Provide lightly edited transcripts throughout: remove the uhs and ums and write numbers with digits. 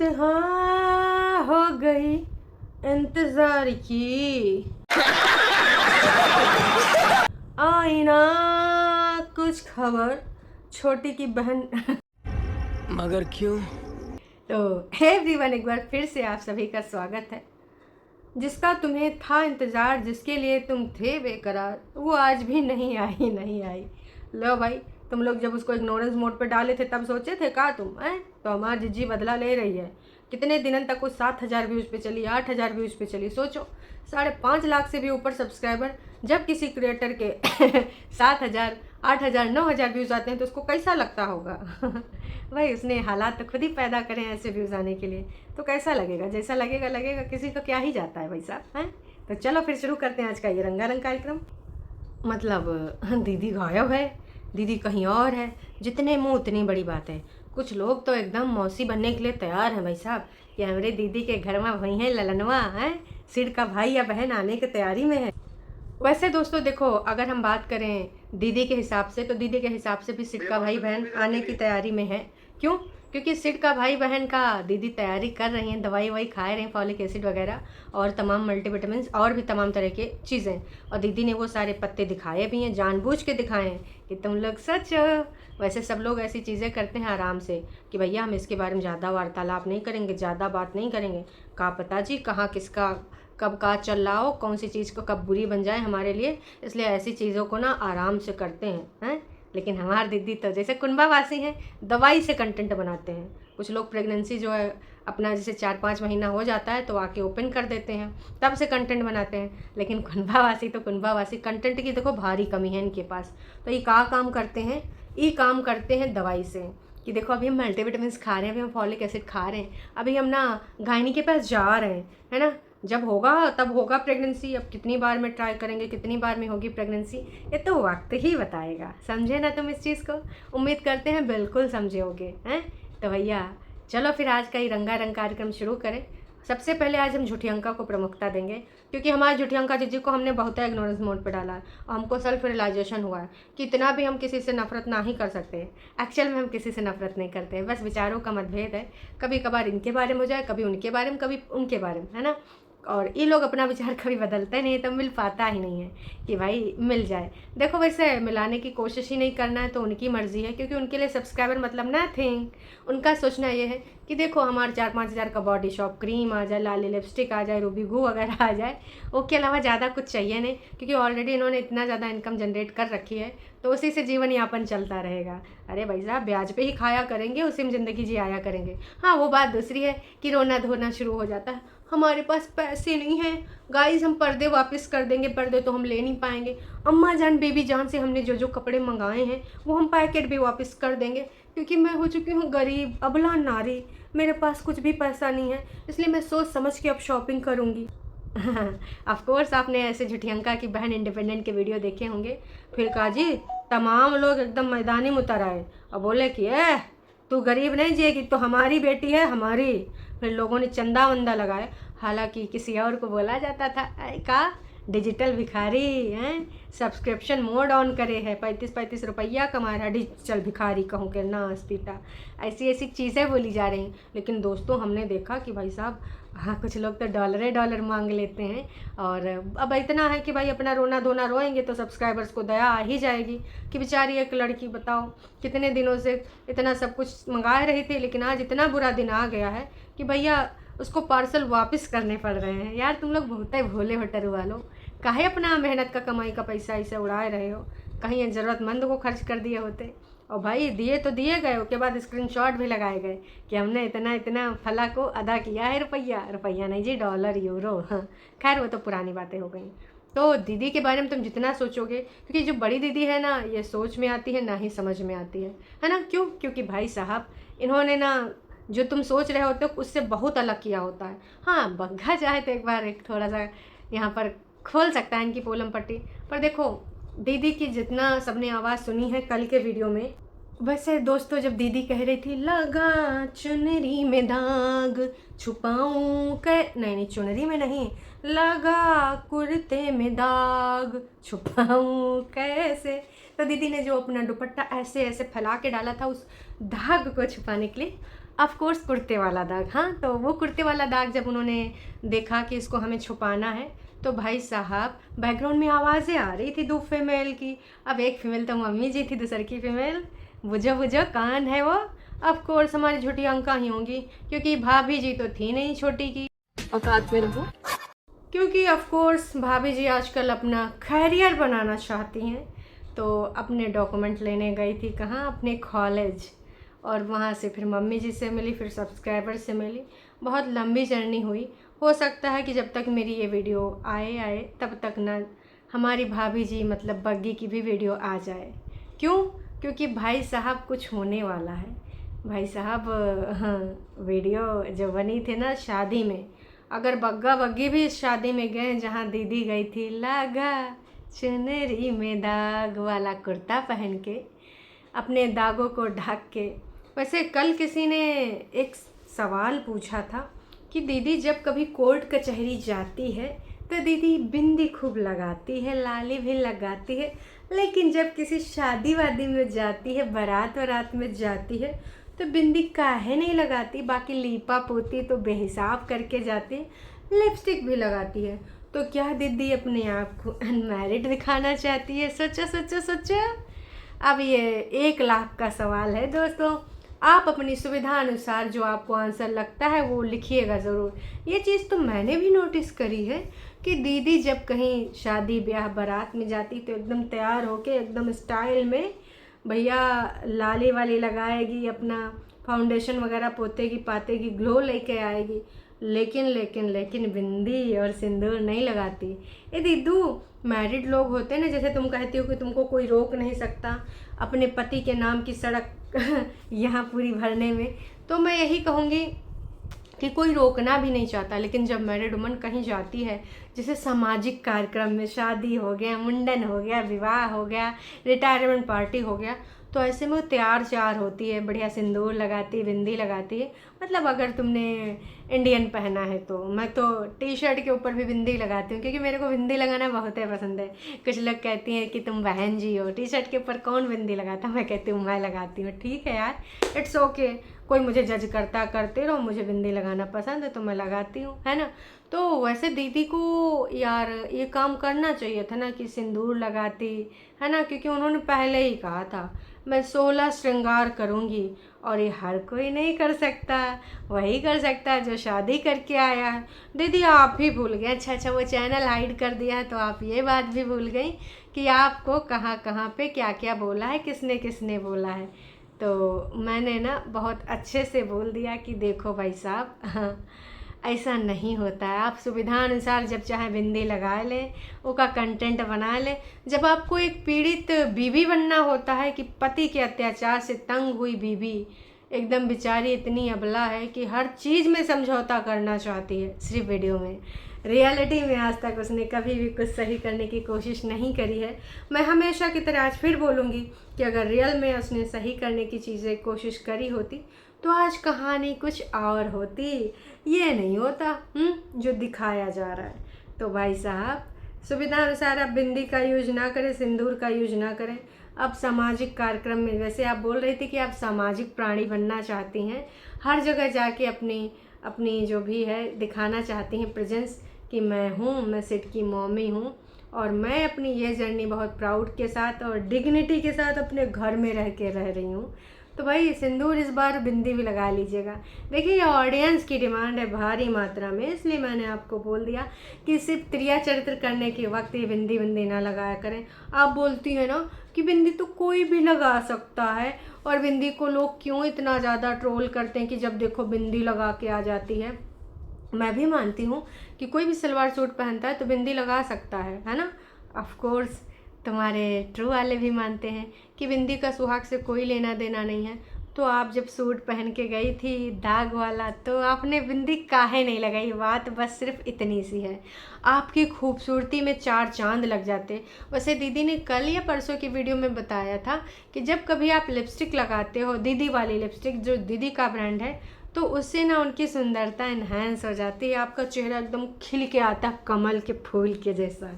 इंतहा हो गई इंतजार की, आई ना कुछ खबर छोटी की बहन। मगर क्यों? तो हे एवरीवन, एक बार फिर से आप सभी का स्वागत है। जिसका तुम्हें था इंतज़ार, जिसके लिए तुम थे बेकरार, वो आज भी नहीं आई। लो भाई, तुम लोग जब उसको इग्नोरेंस मोड पे डाले थे तब सोचे थे का तुम हैं? तो हमारी जिज्जी बदला ले रही है। कितने दिनों तक वो 7,000 व्यूज़ पे चली, 8,000 व्यूज़ पे चली। सोचो, 5.5 लाख से भी ऊपर सब्सक्राइबर। जब किसी क्रिएटर के 7,000, 8,000, 9,000 व्यूज़ आते हैं तो उसको कैसा लगता होगा? भाई उसने हालात तो खुद ही पैदा करें ऐसे व्यूज़ आने के लिए, तो कैसा लगेगा? जैसा लगेगा, किसी को क्या ही जाता है भाई साहब, हैं? तो चलो फिर शुरू करते हैं आज का ये रंगारंग कार्यक्रम। मतलब दीदी गायब है, दीदी कहीं और है, जितने मुँह उतनी बड़ी बात है। कुछ लोग तो एकदम मौसी बनने के लिए तैयार हैं भाई साहब, कि हमारे दीदी के घर में वही है ललनवा है, सिर का भाई या बहन आने की तैयारी में है। वैसे दोस्तों देखो, अगर हम बात करें दीदी के हिसाब से, तो दीदी के हिसाब से भी सिड का भाई बहन आने की तैयारी में है। क्यों? क्योंकि सिड का भाई बहन का दीदी तैयारी कर रही हैं, दवाई ववाई खा रहे हैं, फॉलिक एसिड वगैरह और तमाम मल्टीविटामिन और भी तमाम तरह के चीज़ें। और दीदी ने वो सारे पत्ते दिखाए भी हैं, जानबूझ के दिखाए हैं कि तुम लोग सच हो। वैसे सब लोग ऐसी चीज़ें करते हैं आराम से कि भैया हम इसके बारे में ज़्यादा वार्तालाप नहीं करेंगे, ज़्यादा बात नहीं करेंगे। का पता जी कहाँ किसका कब का चल रहा हो, कौन सी चीज़ को कब बुरी बन जाए हमारे लिए, इसलिए ऐसी चीज़ों को ना आराम से करते हैं। लेकिन हमारी दीदी तो जैसे कुंभावासी हैं, दवाई से कंटेंट बनाते हैं। कुछ लोग प्रेगनेंसी जो है अपना जैसे 4-5 महीना हो जाता है तो आके ओपन कर देते हैं, तब से कंटेंट बनाते हैं। लेकिन कुंभावासी तो कुंभावासी, कंटेंट की देखो भारी कमी है इनके पास। तो ये काम करते हैं, ये काम करते हैं दवाई से, कि देखो अभी हम मल्टीविटामिन खा रहे हैं, अभी हम फॉलिक एसिड खा रहे हैं, अभी हम ना गायनी के पास जा रहे हैं, है ना। जब होगा तब होगा प्रेगनेंसी। अब कितनी बार में ट्राई करेंगे, कितनी बार में होगी प्रेगनेंसी, ये तो वक्त ही बताएगा। समझे ना तुम इस चीज़ को? उम्मीद करते हैं बिल्कुल समझे होगे, हैं? तो भैया चलो फिर आज का ये रंगारंग कार्यक्रम शुरू करें। सबसे पहले आज हम झूठी अंका को प्रमुखता देंगे, क्योंकि हमारे झूठी अंका जीजी को हमने बहुत इग्नोरेंस मोड पे डाला है और हमको सेल्फ रियलाइजेशन हुआ है कि इतना भी हम किसी से नफरत ना ही कर सकते हैं। एक्चुअल में हम किसी से नफरत नहीं करते हैं, बस विचारों का मतभेद है। कभी कभार इनके बारे में हो जाए, कभी उनके बारे में, कभी उनके बारे में, है ना। और ये लोग अपना विचार कभी बदलते नहीं, तो मिल पाता ही नहीं है कि भाई मिल जाए। देखो वैसे मिलाने की कोशिश ही नहीं करना है तो उनकी मर्ज़ी है, क्योंकि उनके लिए सब्सक्राइबर मतलब नथिंग। उनका सोचना ये है कि देखो हमारे 4-5 हज़ार का बॉडी शॉप, क्रीम आ जाए, लाली लिपस्टिक आ जाए, रूबी गू वगैरह आ जाए, उसके अलावा ज़्यादा कुछ चाहिए नहीं, क्योंकि ऑलरेडी इन्होंने इतना ज़्यादा इनकम जनरेट कर रखी है, तो उसी से जीवन यापन चलता रहेगा। अरे भाई साहब, ब्याज पे ही खाया करेंगे, उसी में ज़िंदगी जी आया करेंगे। हाँ, वो बात दूसरी है कि रोना धोना शुरू हो जाता है, हमारे पास पैसे नहीं हैं गाइस, हम पर्दे वापस कर देंगे, पर्दे तो हम ले नहीं पाएंगे। अम्मा जान, बेबी जान से हमने जो जो कपड़े मंगाए हैं वो हम पैकेट भी वापस कर देंगे, क्योंकि मैं हो चुकी हूँ गरीब अबला नारी, मेरे पास कुछ भी पैसा नहीं है, इसलिए मैं सोच समझ के अब शॉपिंग करूँगी। ऑफ कोर्स आपने ऐसे झुठियंका की बहन इंडिपेंडेंट के वीडियो देखे होंगे। फिर कहा जी, तमाम लोग एकदम मैदानी में उतर आए और बोले कि तू गरीब नहीं जिएगी, तो हमारी बेटी है हमारी। फिर लोगों ने चंदा वंदा लगाए, हालांकि किसी और को बोला जाता था का डिजिटल भिखारी हैं, सब्सक्रिप्शन मोड ऑन करे है, 35-35 रुपया कमा रहा है, डिजिटल भिखारी कहूँ के नास पीटा, ऐसी ऐसी चीज़ें बोली जा रही। लेकिन दोस्तों हमने देखा कि भाई साहब, हाँ कुछ लोग तो डॉलर मांग लेते हैं। और अब इतना है कि भाई अपना रोना धोना रोएंगे तो सब्सक्राइबर्स को दया आ ही जाएगी कि बेचारी एक लड़की, बताओ कितने दिनों से इतना सब कुछ मंगा रही थी, लेकिन आज इतना बुरा दिन आ गया है कि भैया उसको पार्सल वापस करने पड़ रहे हैं। यार तुम लोग बहुत ही भोले भट्टरू वालों, काहे अपना मेहनत का कमाई का पैसा इसे उड़ाए रहे हो? कहीं ज़रूरतमंद को खर्च कर दिए होते। और भाई दिए तो दिए गए, उसके बाद स्क्रीनशॉट भी लगाए गए कि हमने इतना इतना फला को अदा किया है, रुपया नहीं जी, डॉलर यूरो। हाँ खैर वो तो पुरानी बातें हो गई। तो दीदी के बारे में तुम जितना सोचोगे, क्योंकि जो बड़ी दीदी है ना, ये सोच में आती है ना ही समझ में आती है ना। क्यों? क्योंकि भाई साहब इन्होंने ना जो तुम सोच रहे होते हो उससे बहुत अलग किया होता है। हाँ बग्घा चाहे तो एक बार एक थोड़ा सा यहाँ पर खोल सकता है इनकी पोलम पट्टी। पर देखो दीदी की जितना सबने आवाज़ सुनी है कल के वीडियो में, वैसे दोस्तों जब दीदी कह रही थी लगा चुनरी में दाग छुपाऊं नहीं चुनरी में नहीं, लगा कुर्ते में दाग छुपाऊं कैसे, तो दीदी ने जो अपना दुपट्टा ऐसे ऐसे फैला के डाला था उस दाग को छुपाने के लिए, ऑफ कोर्स कुर्ते वाला दाग। हाँ, तो वो कुर्ते वाला दाग जब उन्होंने देखा कि इसको हमें छुपाना है, तो भाई साहब बैकग्राउंड में आवाज़ें आ रही थी 2 फीमेल की। अब एक फीमेल तो मम्मी जी थी, दूसरी की फीमेल बुझो बुझो कौन है वो। ऑफ कोर्स हमारी छोटी अंका ही होंगी, क्योंकि भाभी जी तो थी नहीं छोटी की। औकात में रहो। क्योंकि ऑफ कोर्स भाभी जी आजकल अपना करियर बनाना चाहती हैं, तो अपने डॉक्यूमेंट लेने गई थी कहाँ, अपने कॉलेज। और वहाँ से फिर मम्मी जी से मिली, फिर सब्सक्राइबर से मिली। बहुत लंबी जर्नी हुई। हो सकता है कि जब तक मेरी ये वीडियो आए तब तक ना हमारी भाभी जी मतलब बग्गी की भी वीडियो आ जाए। क्यों? क्योंकि भाई साहब कुछ होने वाला है। भाई साहब हाँ, वीडियो जो बनी थी ना शादी में, अगर बग्गा बग्गी भी इस शादी में गए जहाँ दीदी गई थी, लागा चुनरी में दाग वाला कुर्ता पहन के, अपने दागों को ढक के। वैसे कल किसी ने एक सवाल पूछा था कि दीदी जब कभी कोर्ट कचहरी जाती है तो दीदी बिंदी खूब लगाती है, लाली भी लगाती है, लेकिन जब किसी शादी वादी में जाती है, बारात वारात में जाती है, तो बिंदी काहे नहीं लगाती? बाकी लीपा पोती तो बेहिसाब करके जाती है, लिपस्टिक भी लगाती है। तो क्या दीदी अपने आप को अनमैरिड दिखाना चाहती है? सोचो सोचो सोचो। अब ये 1 लाख का सवाल है दोस्तों। आप अपनी सुविधा अनुसार जो आपको आंसर लगता है वो लिखिएगा ज़रूर। ये चीज़ तो मैंने भी नोटिस करी है कि दीदी जब कहीं शादी ब्याह बारात में जाती तो एकदम तैयार होके एकदम स्टाइल में भैया लाली वाली लगाएगी, अपना फाउंडेशन वगैरह पोतेगी पातेगी, ग्लो लेके आएगी, लेकिन बिंदी और सिंदूर नहीं लगाती। ए दीदू, मैरिड लोग होते हैं ना, जैसे तुम कहती हो कि तुमको कोई रोक नहीं सकता अपने पति के नाम की सड़क यहाँ पूरी भरने में, तो मैं यही कहूँगी कि कोई रोकना भी नहीं चाहता। लेकिन जब मैरिड वुमन कहीं जाती है, जैसे सामाजिक कार्यक्रम में, शादी हो गया, मुंडन हो गया, विवाह हो गया, रिटायरमेंट पार्टी हो गया, तो ऐसे में वो तैयार श्यार होती है, बढ़िया सिंदूर लगाती है, बिंदी लगाती है। मतलब अगर तुमने इंडियन पहना है तो मैं तो टी शर्ट के ऊपर भी बिंदी लगाती हूँ, क्योंकि मेरे को बिंदी लगाना बहुत ही पसंद है। कुछ लोग कहती हैं कि तुम बहन जी हो, टी शर्ट के ऊपर कौन बिंदी लगाता? मैं कहती हूँ मैं लगाती हूँ। ठीक है यार, इट्स ओके। कोई मुझे जज करता करते रहो, मुझे बिंदी लगाना पसंद है तो मैं लगाती हूँ, है ना। तो वैसे दीदी को यार ये काम करना चाहिए था ना कि सिंदूर लगाती, है ना, क्योंकि उन्होंने पहले ही कहा था मैं 16 श्रृंगार करूँगी, और ये हर कोई नहीं कर सकता, वही कर सकता है जो शादी करके आया है। दीदी आप भी भूल गए, अच्छा वो चैनल हाइड कर दिया है तो आप ये बात भी भूल गई कि आपको कहाँ कहाँ पे क्या क्या बोला है, किसने किसने बोला है। तो मैंने ना बहुत अच्छे से बोल दिया कि देखो भाई साहब, हाँ ऐसा नहीं होता है। आप सुविधा अनुसार जब चाहे बिंदी लगा लें, उसका कंटेंट बना लें। जब आपको एक पीड़ित बीवी बनना होता है कि पति के अत्याचार से तंग हुई बीवी एकदम बेचारी इतनी अबला है कि हर चीज़ में समझौता करना चाहती है, सिर्फ वीडियो में। रियलिटी में आज तक उसने कभी भी कुछ सही करने की कोशिश नहीं करी है। मैं हमेशा की तरह आज फिर बोलूँगी कि अगर रियल में उसने सही करने की चीज़ें कोशिश करी होती तो आज कहानी कुछ और होती। ये नहीं होता जो दिखाया जा रहा है। तो भाई साहब सुविधा अनुसार आप बिंदी का यूज ना करें, सिंदूर का यूज ना करें। अब सामाजिक कार्यक्रम में, वैसे आप बोल रही थी कि आप सामाजिक प्राणी बनना चाहती हैं, हर जगह जाके अपनी जो भी है दिखाना चाहती हैं प्रेजेंस कि मैं हूँ, मैं सिड की मम्मी हूँ, और मैं अपनी ये जर्नी बहुत प्राउड के साथ और डिग्निटी के साथ अपने घर में रह रही हूँ। तो भाई सिंदूर इस बार बिंदी भी लगा लीजिएगा। देखिए ये ऑडियंस की डिमांड है भारी मात्रा में, इसलिए मैंने आपको बोल दिया कि सिर्फ त्रिया चरित्र करने के वक्त ये बिंदी ना लगाया करें। आप बोलती हैं ना कि बिंदी तो कोई भी लगा सकता है, और बिंदी को लोग क्यों इतना ज़्यादा ट्रोल करते हैं कि जब देखो बिंदी लगा के आ जाती है। मैं भी मानती हूँ कि कोई भी सलवार सूट पहनता है तो बिंदी लगा सकता है ना। ऑफ कोर्स तुम्हारे ट्रू वाले भी मानते हैं कि बिंदी का सुहाग से कोई लेना देना नहीं है। तो आप जब सूट पहन के गई थी दाग वाला, तो आपने बिंदी काहे नहीं लगाई? बात बस सिर्फ इतनी सी है। आपकी खूबसूरती में 4 चांद लग जाते। वैसे दीदी ने कल या परसों की वीडियो में बताया था कि जब कभी आप लिपस्टिक लगाते हो, दीदी वाली लिपस्टिक जो दीदी का ब्रांड है, तो उससे ना उनकी सुंदरता इन्हेंस हो जाती है। आपका चेहरा एकदम खिल के आता है कमल के फूल के जैसा,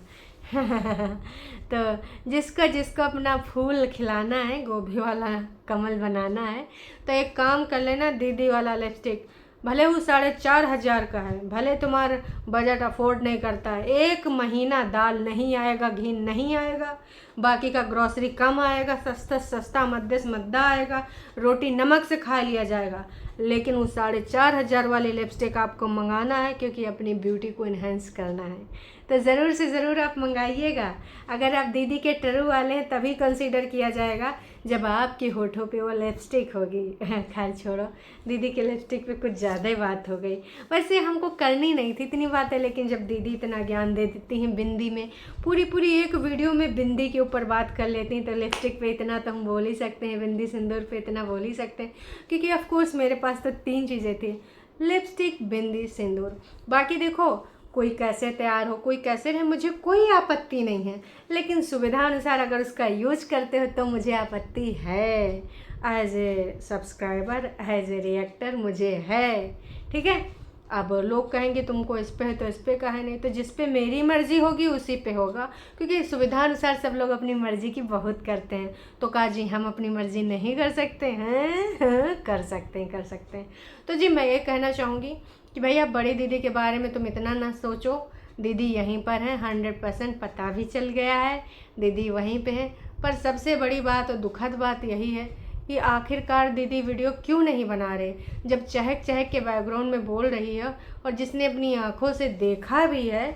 तो जिसको जिसको अपना फूल खिलाना है, गोभी वाला कमल बनाना है, तो एक काम कर लेना, दीदी वाला लिपस्टिक भले वो 4,500 का है, भले तुम्हारा बजट अफोर्ड नहीं करता है, 1 महीना दाल नहीं आएगा, घी नहीं आएगा, बाकी का ग्रॉसरी कम आएगा, सस्ता सस्ता मद्देस मद्दा आएगा, रोटी नमक से खा लिया जाएगा, लेकिन वो 4,500 वाली लिपस्टिक आपको मंगाना है, क्योंकि अपनी ब्यूटी को इन्हेंस करना है। तो ज़रूर से ज़रूर आप मंगाइएगा। अगर आप दीदी के ट्रू वाले हैं तभी कंसीडर किया जाएगा जब आपके होठों पे वो लिपस्टिक होगी। खैर छोड़ो, दीदी के लिपस्टिक पे कुछ ज़्यादा ही बात हो गई। वैसे हमको करनी नहीं थी इतनी बातें, लेकिन जब दीदी इतना ज्ञान दे देती हैं बिंदी में, पूरी एक वीडियो में बिंदी के ऊपर बात कर लेती हैं, तो लिपस्टिक पे इतना तो हम बोल ही सकते हैं, बिंदी सिंदूर पे इतना बोल ही सकते हैं, क्योंकि ऑफकोर्स मेरे पास तो 3 चीज़ें थी, लिपस्टिक, बिंदी, सिंदूर। बाकी देखो, कोई कैसे तैयार हो, कोई कैसे रहे, मुझे कोई आपत्ति नहीं है, लेकिन सुविधा अनुसार अगर उसका यूज करते हो तो मुझे आपत्ति है। As a subscriber, as a reactor मुझे है, ठीक है। अब लोग कहेंगे तुमको इस पे है तो इस पे का है नहीं, तो जिस पे मेरी मर्जी होगी उसी पे होगा, क्योंकि सुविधा अनुसार सब लोग अपनी मर्जी की बहुत करते हैं। तो कहा जी हम अपनी मर्जी नहीं कर सकते हैं? कर सकते हैं। तो जी मैं ये कहना चाहूँगी कि भैया बड़ी दीदी के बारे में तुम इतना ना सोचो, दीदी यहीं पर है, 100% पता भी चल गया है, दीदी वहीं पे है। पर सबसे बड़ी बात और दुखद बात यही है कि आखिरकार दीदी वीडियो क्यों नहीं बना रहे, जब चहक के बैकग्राउंड में बोल रही है, और जिसने अपनी आंखों से देखा भी है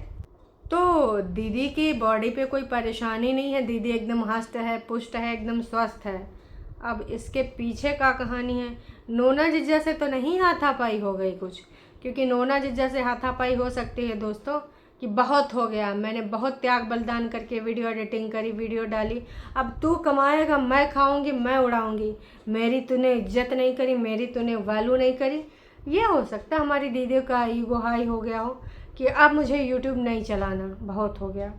तो दीदी की बॉडी पे कोई परेशानी नहीं है, दीदी एकदम हष्ट है, पुष्ट है, एकदम स्वस्थ है। अब इसके पीछे का कहानी है, नोना जिज्जा से तो नहीं हाथापाई हो गई कुछ, क्योंकि नोना जिज्जा से हाथापाई हो सकती है दोस्तों कि बहुत हो गया, मैंने बहुत त्याग बलिदान करके वीडियो एडिटिंग करी, वीडियो डाली, अब तू कमाएगा, मैं खाऊंगी, मैं उड़ाऊंगी, मेरी तूने इज्जत नहीं करी, मेरी तूने वैल्यू नहीं करी। ये हो सकता है हमारी दीदी का ईगो हाई हो गया हो कि अब मुझे यूट्यूब नहीं चलाना, बहुत हो गया,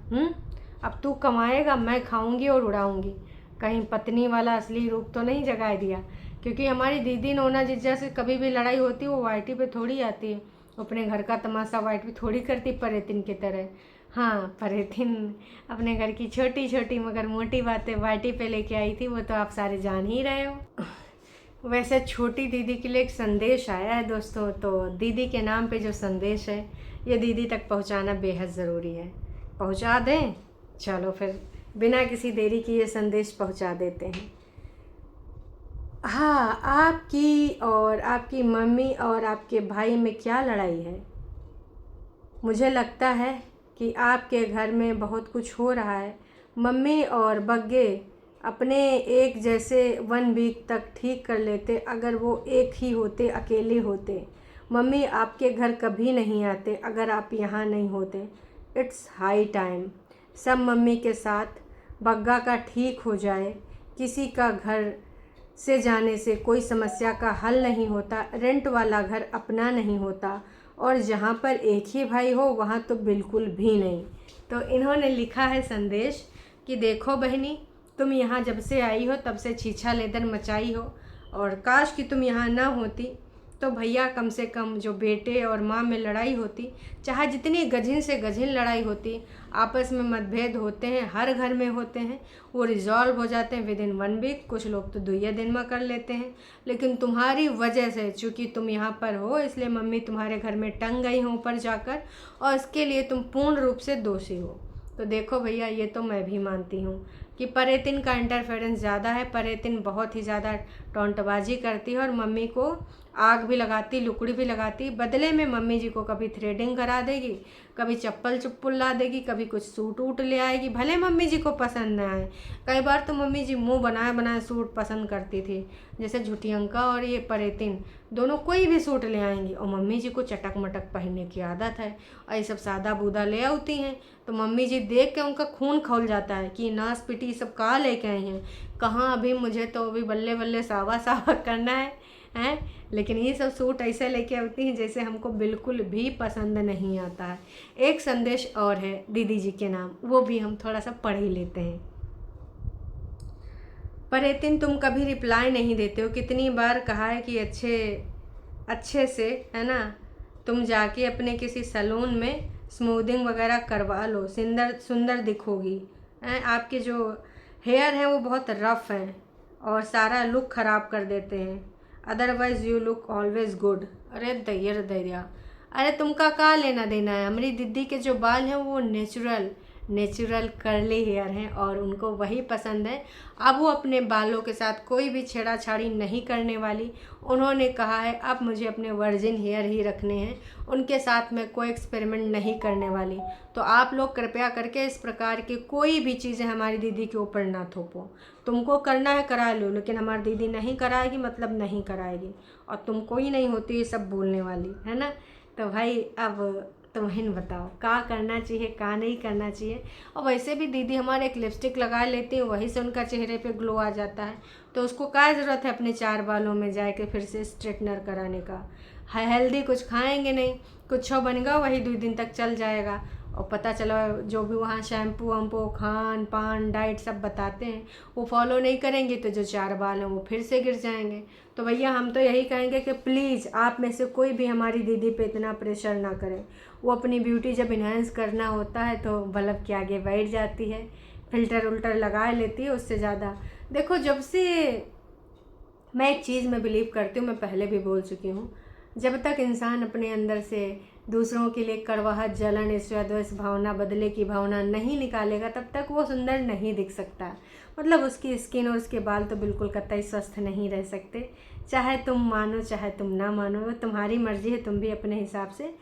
अब तू कमाएगा, मैं खाऊंगी और उड़ाऊंगी। कहीं पत्नी वाला असली रूप तो नहीं जगा दिया, क्योंकि हमारी दीदी नोना जिज्जा से कभी भी लड़ाई होती वो वाईटी पे थोड़ी आती है, अपने घर का तमाशा वाइट भी थोड़ी करती परेतिन की तरह। हाँ, परेतिन अपने घर की छोटी छोटी मगर मोटी बातें वाइटी पे लेके आई थी, वो तो आप सारे जान ही रहे हो। वैसे छोटी दीदी के लिए एक संदेश आया है दोस्तों, तो दीदी के नाम पे जो संदेश है ये दीदी तक पहुंचाना बेहद ज़रूरी है। पहुंचा दें? चलो फिर बिना किसी देरी की ये संदेश पहुंचा देते हैं। हाँ, आपकी और आपकी मम्मी और आपके भाई में क्या लड़ाई है? मुझे लगता है कि आपके घर में बहुत कुछ हो रहा है। मम्मी और बग्गे अपने एक जैसे 1 वीक तक ठीक कर लेते अगर वो एक ही होते, अकेले होते। मम्मी आपके घर कभी नहीं आते अगर आप यहाँ नहीं होते। इट्स हाई टाइम सब मम्मी के साथ बग्गा का ठीक हो जाए। किसी का घर से जाने से कोई समस्या का हल नहीं होता, रेंट वाला घर अपना नहीं होता, और जहाँ पर एक ही भाई हो वहाँ तो बिल्कुल भी नहीं। तो इन्होंने लिखा है संदेश कि देखो बहनी, तुम यहाँ जब से आई हो तब से छीछा लेदर मचाई हो, और काश कि तुम यहाँ ना होती तो भैया कम से कम जो बेटे और माँ में लड़ाई होती, चाहे जितनी गझिन से गझिन लड़ाई होती, आपस में मतभेद होते हैं, हर घर में होते हैं, वो रिजॉल्व हो जाते हैं विदिन 1 वीक, कुछ लोग तो 2 दिन में कर लेते हैं। लेकिन तुम्हारी वजह से, चूँकि तुम यहाँ पर हो इसलिए मम्मी तुम्हारे घर में टंग गई हैं ऊपर जाकर, और इसके लिए तुम पूर्ण रूप से दोषी हो। तो देखो भैया, ये तो मैं भी मानती हूँ कि परेतिन का इंटरफेरेंस ज़्यादा है, परेतिन बहुत ही ज़्यादा टोंटबाजी करती है और मम्मी को आग भी लगाती, लुकड़ी भी लगाती। बदले में मम्मी जी को कभी थ्रेडिंग करा देगी, कभी चप्पल चुप्पल ला देगी, कभी कुछ सूट वूट ले आएगी, भले मम्मी जी को पसंद ना आए। कई बार तो मम्मी जी मुंह बनाए बनाए सूट पसंद करती थी, जैसे झुटियंका और ये परेतिन दोनों कोई भी सूट ले आएंगी, और मम्मी जी को चटक मटक पहनने की आदत है, और ये सब सादा बूदा ले आती हैं। तो मम्मी जी देख के उनका खून खौल जाता है कि नास पिटी सब कहाँ लेके आई हैं, कहाँ अभी मुझे तो अभी बल्ले बल्ले सावा सावा करना है। लेकिन ये सब सूट ऐसे लेके आती हैं जैसे हमको बिल्कुल भी पसंद नहीं आता है। एक संदेश और है दीदी जी के नाम, वो भी हम थोड़ा सा पढ़ ही लेते हैं। परेतिन, तुम कभी रिप्लाई नहीं देते हो, कितनी बार कहा है कि अच्छे से, है ना, तुम जाके अपने किसी सैलून में स्मूदिंग वगैरह करवा लो, सुंदर सुंदर दिखोगी। आपके जो हेयर हैं वो बहुत रफ़ हैं और सारा लुक ख़राब कर देते हैं। Otherwise you look always good. अरे दैया, अरे तुमका का लेना देना है। हमारी दीदी के जो बाल हैं वो नेचुरल कर्ली हेयर हैं और उनको वही पसंद है। अब वो अपने बालों के साथ कोई भी छेड़ाछाड़ी नहीं करने वाली। उन्होंने कहा है अब मुझे अपने वर्जिन हेयर ही रखने हैं, उनके साथ मैं कोई एक्सपेरिमेंट नहीं करने वाली। तो आप लोग कृपया करके इस प्रकार की कोई भी चीज़ें हमारी दीदी के ऊपर ना थोपो। तुमको करना है करा लो, लेकिन हमारी दीदी नहीं कराएगी मतलब नहीं कराएगी, और तुम कोई नहीं होती ये सब बोलने वाली, है ना। तो भाई अब तुम्हें बताओ का करना चाहिए का नहीं करना चाहिए। और वैसे भी दीदी हमारे एक लिपस्टिक लगा लेती है, वहीं से उनका चेहरे पे ग्लो आ जाता है। तो उसको क्या ज़रूरत है अपने 4 बालों में जाके फिर से स्ट्रेटनर कराने का। हेल्दी कुछ खाएंगे नहीं, कुछ बनेगा वही 2 दिन तक चल जाएगा। और पता चला जो भी वहाँ शैम्पू वम्पू खान पान डाइट सब बताते हैं वो फॉलो नहीं करेंगे तो जो 4 बाल हैं वो फिर से गिर जाएंगे। तो भैया हम तो यही कहेंगे कि प्लीज़ आप में से कोई भी हमारी दीदी पे इतना प्रेशर ना करें। वो अपनी ब्यूटी जब इन्हांस करना होता है तो बल्ब के आगे बैठ जाती है, फ़िल्टर उल्टर लगा लेती है। उससे ज़्यादा देखो, जब से मैं एक चीज़ में बिलीव करती हूँ, मैं पहले भी बोल चुकी हूँ, जब तक इंसान अपने अंदर से दूसरों के लिए कड़वाहट जलन ईर्ष्या द्वेष भावना बदले की भावना नहीं निकालेगा तब तक वो सुंदर नहीं दिख सकता। मतलब उसकी स्किन और उसके बाल तो बिल्कुल कतई स्वस्थ नहीं रह सकते। चाहे तुम मानो चाहे तुम ना मानो, वो तुम्हारी मर्जी है, तुम भी अपने हिसाब से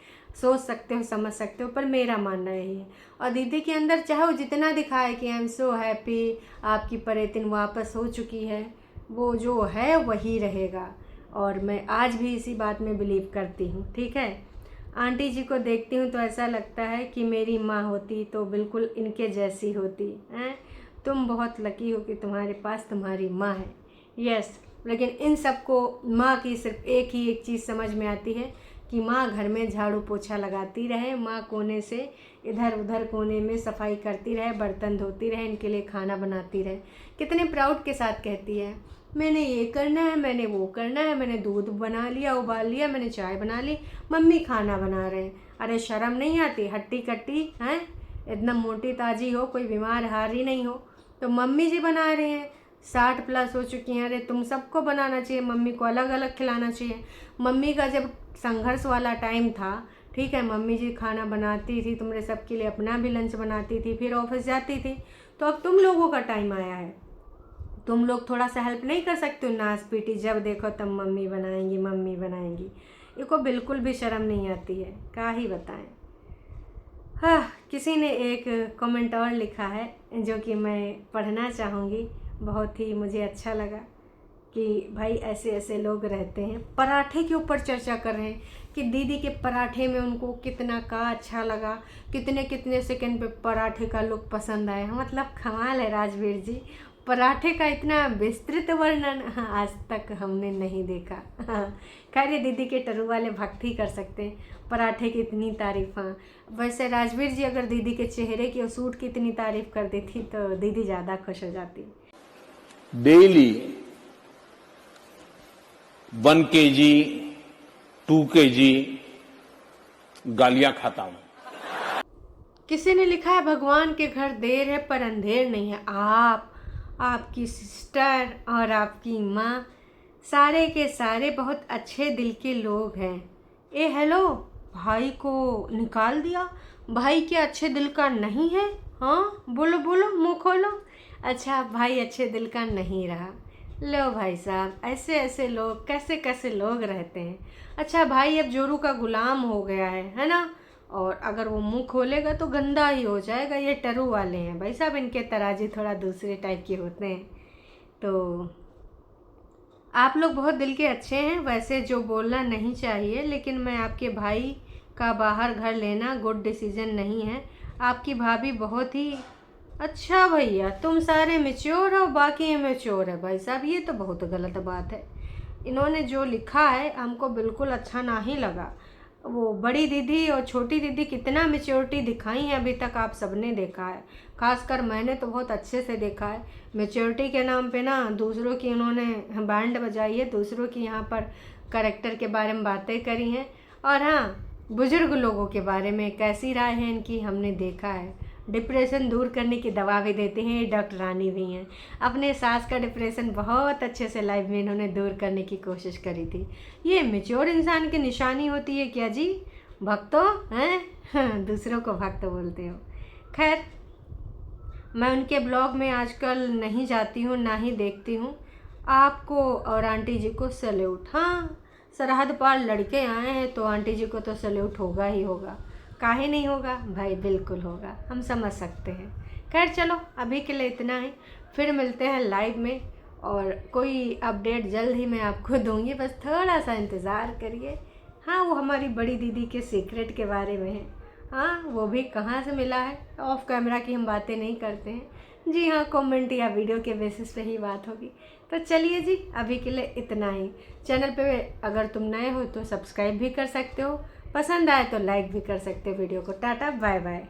सोच सकते हो समझ सकते हो, पर मेरा मानना यही है। और दीदी के अंदर चाहे वो जितना दिखाए कि आई एम सो हैप्पी, आपकी परेतिन वापस हो चुकी है, वो जो है वही रहेगा। और मैं आज भी इसी बात में बिलीव करती हूँ। ठीक है, आंटी जी को देखती हूँ तो ऐसा लगता है कि मेरी माँ होती तो बिल्कुल इनके जैसी होती हैं। तुम बहुत लकी हो कि तुम्हारे पास तुम्हारी माँ है। यस, लेकिन इन सबको माँ की सिर्फ एक चीज़ समझ में आती है कि माँ घर में झाड़ू पोछा लगाती रहे, माँ कोने से इधर उधर कोने में सफाई करती रहे, बर्तन धोती रहे, इनके लिए खाना बनाती रहे। कितने प्राउड के साथ कहती है मैंने ये करना है, मैंने वो करना है, मैंने दूध बना लिया उबाल लिया, मैंने चाय बना ली, मम्मी खाना बना रहे हैं। अरे शर्म नहीं आती? हट्टी कट्टी हैं, इतना मोटी ताजी हो, कोई बीमार हारी नहीं हो, तो मम्मी जी बना रहे हैं। 60+ हो चुकी हैं। अरे तुम सबको बनाना चाहिए, मम्मी को अलग अलग खिलाना चाहिए। मम्मी का जब संघर्ष वाला टाइम था, ठीक है, मम्मी जी खाना बनाती थी, तुमने सबके लिए अपना भी लंच बनाती थी, फिर ऑफिस जाती थी। तो अब तुम लोगों का टाइम आया है, तुम लोग थोड़ा सा हेल्प नहीं कर सकते हो? नाच पीटी जब देखो तब मम्मी बनाएंगी मम्मी बनाएंगी, इनको बिल्कुल भी शर्म नहीं आती है, क्या ही बताएं। हाँ, किसी ने एक कमेंट और लिखा है जो कि मैं पढ़ना चाहूँगी, बहुत ही मुझे अच्छा लगा कि भाई ऐसे ऐसे लोग रहते हैं। पराठे के ऊपर चर्चा कर रहे हैं कि दीदी के पराठे में उनको कितना का अच्छा लगा, कितने कितने सेकंड पे पराठे का लुक पसंद आया। मतलब कमाल है राजवीर जी, पराठे का इतना विस्तृत वर्णन आज तक हमने नहीं देखा। खैर ये दीदी के टरू वाले भक्त ही कर सकते हैं, पराठे की इतनी तारीफ। हाँ वैसे राजवीर जी अगर दीदी के चेहरे की और सूट की इतनी तारीफ कर देती तो दीदी ज़्यादा खुश हो जाती। डेली 1 kg 2 kg गालियां खाता हूं। किसी ने लिखा है भगवान के घर देर है पर अंधेर नहीं है। आपकी सिस्टर और आपकी माँ सारे के सारे बहुत अच्छे दिल के लोग हैं। ए हेलो, भाई को निकाल दिया, भाई क्या अच्छे दिल का नहीं है? हाँ बोलो बोलो, मुँह खोलो। अच्छा भाई अच्छे दिल का नहीं रहा। लो भाई साहब, ऐसे ऐसे लोग कैसे कैसे लोग रहते हैं। अच्छा भाई अब जोरू का गुलाम हो गया है ना, और अगर वो मुंह खोलेगा तो गंदा ही हो जाएगा। ये टरू वाले हैं भाई साहब, इनके तराजू थोड़ा दूसरे टाइप के होते हैं। तो आप लोग बहुत दिल के अच्छे हैं, वैसे जो बोलना नहीं चाहिए, लेकिन मैं आपके भाई का बाहर घर लेना गुड डिसीजन नहीं है। आपकी भाभी बहुत ही अच्छा भैया, तुम सारे मैच्योर हो, बाकी इमेच्योर है भाई साहब, ये तो बहुत गलत बात है। इन्होंने जो लिखा है हमको बिल्कुल अच्छा ना ही लगा। वो बड़ी दीदी और छोटी दीदी कितना मैच्योरिटी दिखाई है अभी तक आप सबने देखा है, खासकर मैंने तो बहुत अच्छे से देखा है। मैच्योरिटी के नाम पे ना दूसरों की उन्होंने बैंड बजाई है, दूसरों की यहाँ पर कैरेक्टर के बारे में बातें करी हैं। और हाँ, बुजुर्ग लोगों के बारे में कैसी राय है इनकी हमने देखा है। डिप्रेशन दूर करने की दवा भी देते हैं, ये डॉक्टरानी भी हैं। अपने सास का डिप्रेशन बहुत अच्छे से लाइफ में इन्होंने दूर करने की कोशिश करी थी। ये मैच्योर इंसान की निशानी होती है क्या जी? भक्तों हैं दूसरों को भक्त बोलते हो। खैर, मैं उनके ब्लॉग में आजकल नहीं जाती हूँ, ना ही देखती हूँ। आपको और आंटी जी को सैल्यूट। हाँ, सरहद पार लड़के आए हैं तो आंटी जी को तो सैल्यूट होगा ही होगा। काहे नहीं होगा भाई, बिल्कुल होगा, हम समझ सकते हैं। खैर चलो, अभी के लिए इतना ही। फिर मिलते हैं लाइव में और कोई अपडेट जल्द ही मैं आपको दूंगी, बस थोड़ा सा इंतज़ार करिए। हाँ, वो हमारी बड़ी दीदी के सीक्रेट के बारे में है। हाँ, वो भी कहाँ से मिला है, ऑफ कैमरा की हम बातें नहीं करते हैं। जी हाँ, कमेंट या वीडियो के बेसिस पे ही बात होगी। तो चलिए जी, अभी के लिए इतना ही। चैनल पे अगर तुम नए हो तो सब्सक्राइब भी कर सकते हो, पसंद आए तो लाइक भी कर सकते हो वीडियो को। Tata bye bye.